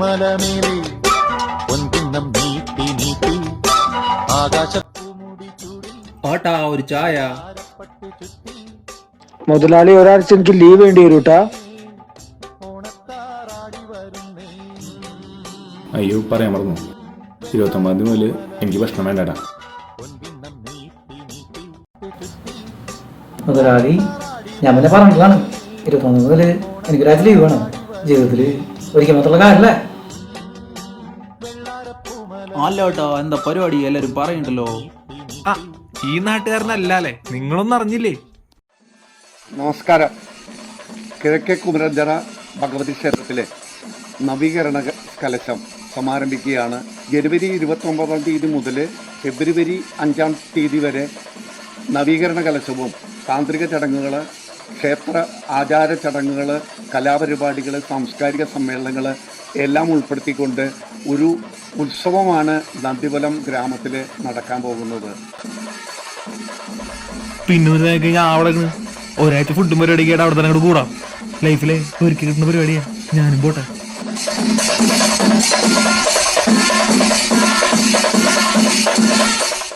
മലമേലെ പൊൻകിണ്ണം നീട്ടി നീട്ടി ആകാശപ്പൂമുടി ചൂടി ഓട്ടാ ഒരു ചായ. മുതലാളി, ഒരാഴ്ച എനിക്ക് ലീവ് വേണ്ടി വരൂട്ടാ. ഓണത്താറാടി വരുന്നേ. അയ്യോ, പറയാൻ മറന്നു. 29 മുതൽ എനിക്ക് ഭക്ഷണം വേണ്ടടാ. പൊൻകിണ്ണം നീട്ടി നീട്ടി മുതലാളി, ഞാൻ പിന്നെ പറഞ്ഞതാണ് 21 മുതൽ എനിക്കൊരാഴ്ച ലീവ് വേണം. ജീവിതത്തിൽ ഒരിക്കൽ മാത്രമുള്ള കാര്യമല്ലേ. അല്ല കേട്ടോ, എന്താ പരിപാടി എല്ലാരും പറയണ്ടല്ലോ. ആ, ഈ നാട്ടുകാരനല്ലേ, നിങ്ങളൊന്നും അറിഞ്ഞില്ലേ? നമസ്കാരം. കിഴക്കേ കുമരഞ്ചറ ഭഗവതി ക്ഷേത്രത്തിലെ നവീകരണ കലശം സമാരംഭിക്കുകയാണ്. ജനുവരി 29 തീയതി മുതൽ ഫെബ്രുവരി 5 തീയതി വരെ നവീകരണ കലശവും താന്ത്രിക ചടങ്ങുകൾ, ക്ഷേത്ര ആചാര ചടങ്ങുകൾ, കലാപരിപാടികൾ, സാംസ്കാരിക സമ്മേളനങ്ങൾ എല്ലാം ഉൾപ്പെടുത്തിക്കൊണ്ട് ഒരു ഉത്സവമാണ് നന്ദിപുലം ഗ്രാമത്തിൽ നടക്കാൻ പോകുന്നത്. പിന്നെ ഞാൻ അവിടെ ഒരാഴ്ച ഫുഡും പരിപാടിക്കായിട്ട് അവിടെ തന്നെ അങ്ങോട്ട് കൂടാം. ലൈഫിലെ ഒരുക്കി കിട്ടുന്ന പരിപാടിയാ. ഞാനും പോട്ടെ.